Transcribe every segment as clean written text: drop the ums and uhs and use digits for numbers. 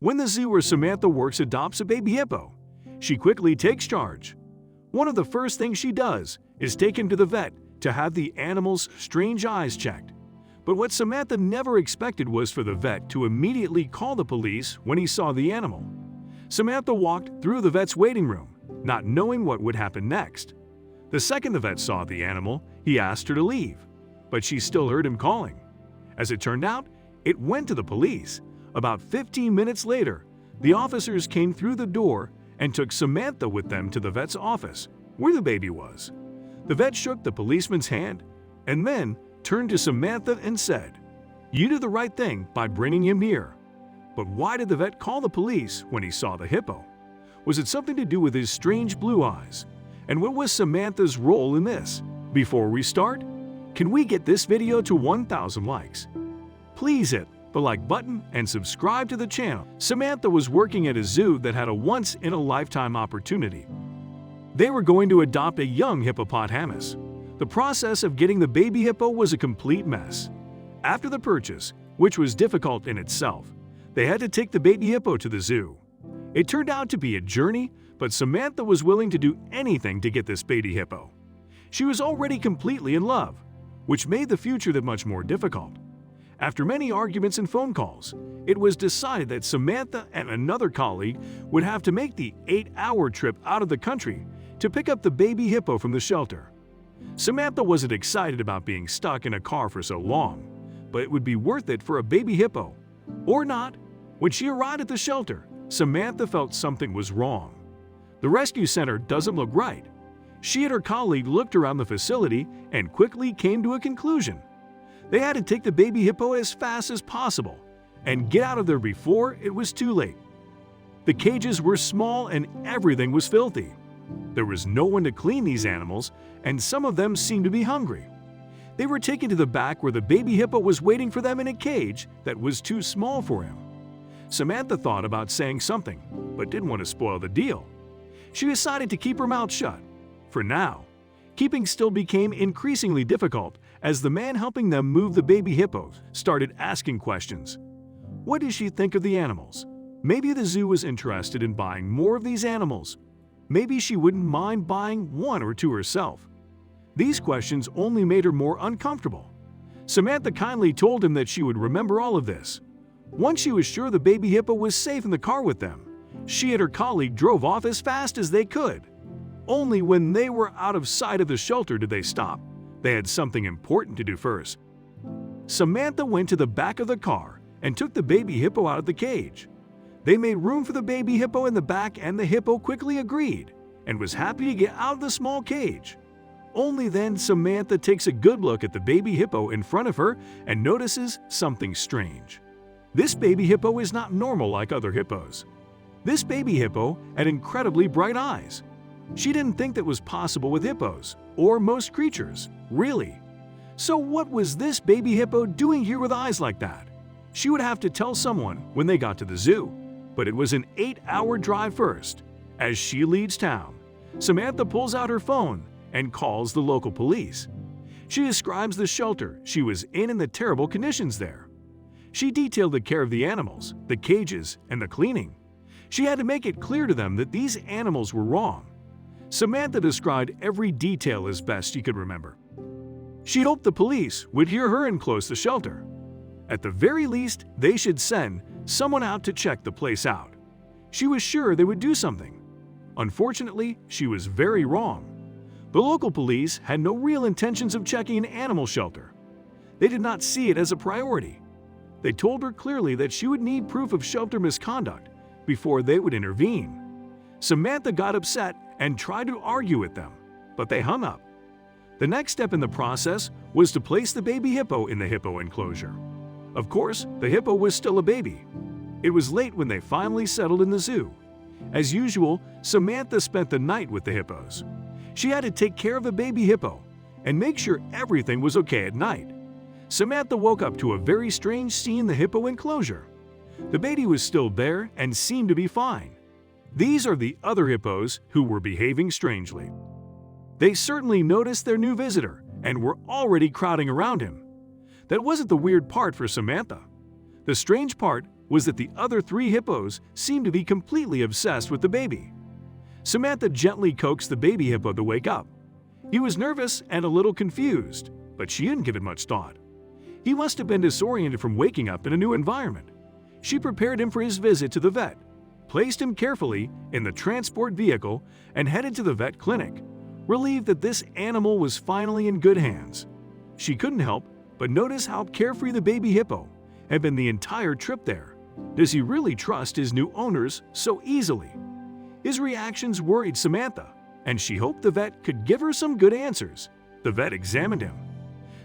When the zoo where Samantha works adopts a baby hippo, she quickly takes charge. One of the first things she does is take him to the vet to have the animal's strange eyes checked. But what Samantha never expected was for the vet to immediately call the police when he saw the animal. Samantha walked through the vet's waiting room, not knowing what would happen next. The second the vet saw the animal, he asked her to leave, but she still heard him calling. As it turned out, it went to the police. About 15 minutes later, the officers came through the door and took Samantha with them to the vet's office, where the baby was. The vet shook the policeman's hand and then turned to Samantha and said, "You did the right thing by bringing him here." But why did the vet call the police when he saw the hippo? Was it something to do with his strange blue eyes? And what was Samantha's role in this? Before we start, can we get this video to 1,000 likes? Please hit the like button and subscribe to the channel. Samantha was working at a zoo that had a once-in-a-lifetime opportunity. They were going to adopt a young hippopotamus. The process of getting the baby hippo was a complete mess. After the purchase, which was difficult in itself, they had to take the baby hippo to the zoo. It turned out to be a journey, but Samantha was willing to do anything to get this baby hippo. She was already completely in love, which made the future that much more difficult. After many arguments and phone calls, it was decided that Samantha and another colleague would have to make the 8-hour trip out of the country to pick up the baby hippo from the shelter. Samantha wasn't excited about being stuck in a car for so long, but it would be worth it for a baby hippo. Or not. When she arrived at the shelter, Samantha felt something was wrong. The rescue center doesn't look right. She and her colleague looked around the facility and quickly came to a conclusion. They had to take the baby hippo as fast as possible and get out of there before it was too late. The cages were small and everything was filthy. There was no one to clean these animals, and some of them seemed to be hungry. They were taken to the back where the baby hippo was waiting for them in a cage that was too small for him. Samantha thought about saying something, but didn't want to spoil the deal. She decided to keep her mouth shut. For now, keeping still became increasingly difficult as the man helping them move the baby hippo started asking questions. What did she think of the animals? Maybe the zoo was interested in buying more of these animals. Maybe she wouldn't mind buying one or two herself. These questions only made her more uncomfortable. Samantha kindly told him that she would remember all of this. Once she was sure the baby hippo was safe in the car with them, she and her colleague drove off as fast as they could. Only when they were out of sight of the shelter did they stop. They had something important to do first. Samantha went to the back of the car and took the baby hippo out of the cage. They made room for the baby hippo in the back, and the hippo quickly agreed and was happy to get out of the small cage. Only then Samantha takes a good look at the baby hippo in front of her and notices something strange. This baby hippo is not normal like other hippos. This baby hippo had incredibly bright eyes. She didn't think that was possible with hippos, or most creatures, really. So what was this baby hippo doing here with eyes like that? She would have to tell someone when they got to the zoo, but it was an 8-hour drive first. As she leaves town, Samantha pulls out her phone and calls the local police. She describes the shelter she was in and the terrible conditions there. She detailed the care of the animals, the cages, and the cleaning. She had to make it clear to them that these animals were wrong. Samantha described every detail as best she could remember. She hoped the police would hear her and close the shelter. At the very least, they should send someone out to check the place out. She was sure they would do something. Unfortunately, she was very wrong. The local police had no real intentions of checking an animal shelter. They did not see it as a priority. They told her clearly that she would need proof of shelter misconduct before they would intervene. Samantha got upset and tried to argue with them, but they hung up. The next step in the process was to place the baby hippo in the hippo enclosure. Of course, the hippo was still a baby. It was late when they finally settled in the zoo. As usual, Samantha spent the night with the hippos. She had to take care of the baby hippo and make sure everything was okay at night. Samantha woke up to a very strange scene in the hippo enclosure. The baby was still there and seemed to be fine. These are the other hippos who were behaving strangely. They certainly noticed their new visitor and were already crowding around him. That wasn't the weird part for Samantha. The strange part was that the other 3 hippos seemed to be completely obsessed with the baby. Samantha gently coaxed the baby hippo to wake up. He was nervous and a little confused, but she didn't give it much thought. He must have been disoriented from waking up in a new environment. She prepared him for his visit to the vet, placed him carefully in the transport vehicle, and headed to the vet clinic, relieved that this animal was finally in good hands. She couldn't help but notice how carefree the baby hippo had been the entire trip there. Does he really trust his new owners so easily? His reactions worried Samantha, and she hoped the vet could give her some good answers. The vet examined him.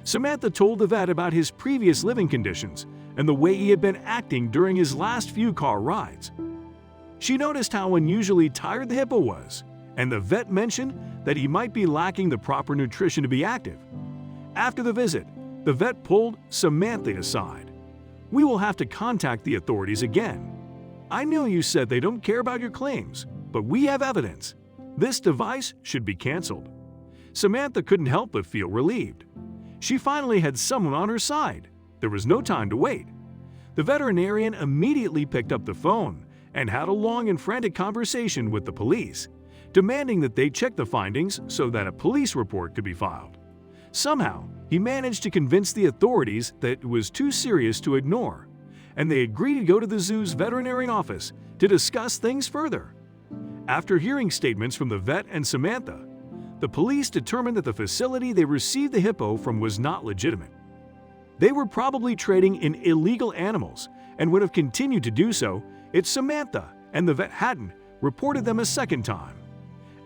Samantha told the vet about his previous living conditions and the way he had been acting during his last few car rides. She noticed how unusually tired the hippo was, and the vet mentioned that he might be lacking the proper nutrition to be active. After the visit, the vet pulled Samantha aside. "We will have to contact the authorities again. I know you said they don't care about your claims, but we have evidence. This device should be canceled." Samantha couldn't help but feel relieved. She finally had someone on her side. There was no time to wait. The veterinarian immediately picked up the phone and had a long and frantic conversation with the police, demanding that they check the findings so that a police report could be filed. Somehow, he managed to convince the authorities that it was too serious to ignore, and they agreed to go to the zoo's veterinary office to discuss things further. After hearing statements from the vet and Samantha, the police determined that the facility they received the hippo from was not legitimate. They were probably trading in illegal animals and would have continued to do so if Samantha and the vet hadn't reported them a second time.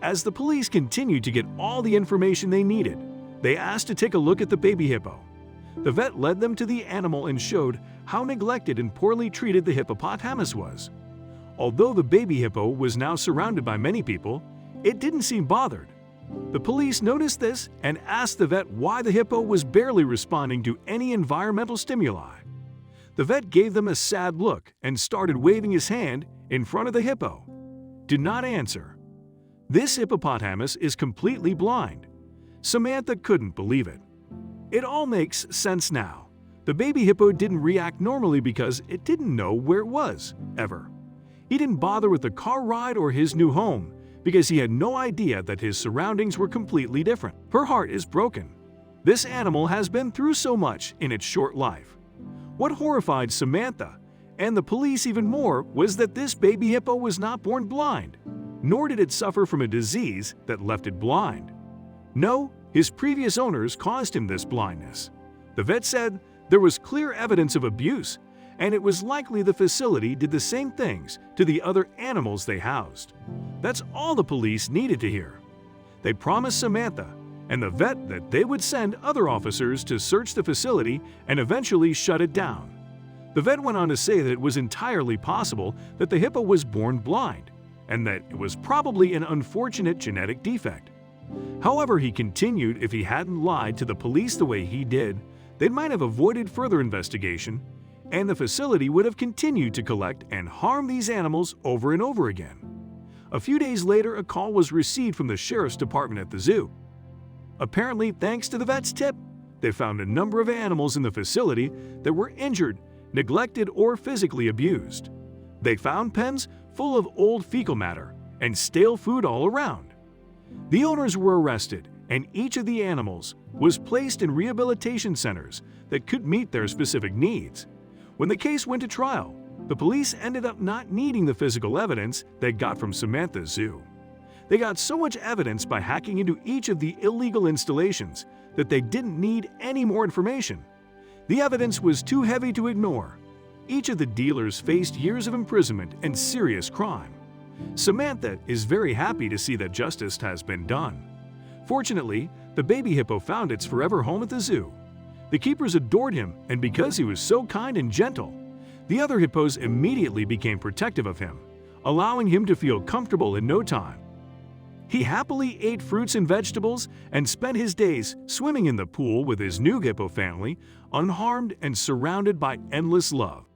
As the police continued to get all the information they needed, they asked to take a look at the baby hippo. The vet led them to the animal and showed how neglected and poorly treated the hippopotamus was. Although the baby hippo was now surrounded by many people, it didn't seem bothered. The police noticed this and asked the vet why the hippo was barely responding to any environmental stimuli. The vet gave them a sad look and started waving his hand in front of the hippo. "Do not answer. This hippopotamus is completely blind." Samantha couldn't believe it. It all makes sense now. The baby hippo didn't react normally because it didn't know where it was, ever. He didn't bother with the car ride or his new home because he had no idea that his surroundings were completely different. Her heart is broken. This animal has been through so much in its short life. What horrified Samantha and the police even more was that this baby hippo was not born blind, nor did it suffer from a disease that left it blind. No, his previous owners caused him this blindness. The vet said there was clear evidence of abuse, and it was likely the facility did the same things to the other animals they housed. That's all the police needed to hear. They promised Samantha and the vet that they would send other officers to search the facility and eventually shut it down. The vet went on to say that it was entirely possible that the hippo was born blind, and that it was probably an unfortunate genetic defect. However, he continued if he hadn't lied to the police the way he did, they might have avoided further investigation, and the facility would have continued to collect and harm these animals over and over again. A few days later, a call was received from the sheriff's department at the zoo. Apparently, thanks to the vet's tip, they found a number of animals in the facility that were injured, neglected, or physically abused. They found pens full of old fecal matter and stale food all around. The owners were arrested, and each of the animals was placed in rehabilitation centers that could meet their specific needs. When the case went to trial, the police ended up not needing the physical evidence they got from Samantha's zoo. They got so much evidence by hacking into each of the illegal installations that they didn't need any more information. The evidence was too heavy to ignore. Each of the dealers faced years of imprisonment and serious crime. Samantha is very happy to see that justice has been done. Fortunately, the baby hippo found its forever home at the zoo. The keepers adored him, and because he was so kind and gentle, the other hippos immediately became protective of him, allowing him to feel comfortable in no time. He happily ate fruits and vegetables and spent his days swimming in the pool with his new hippo family, unharmed and surrounded by endless love.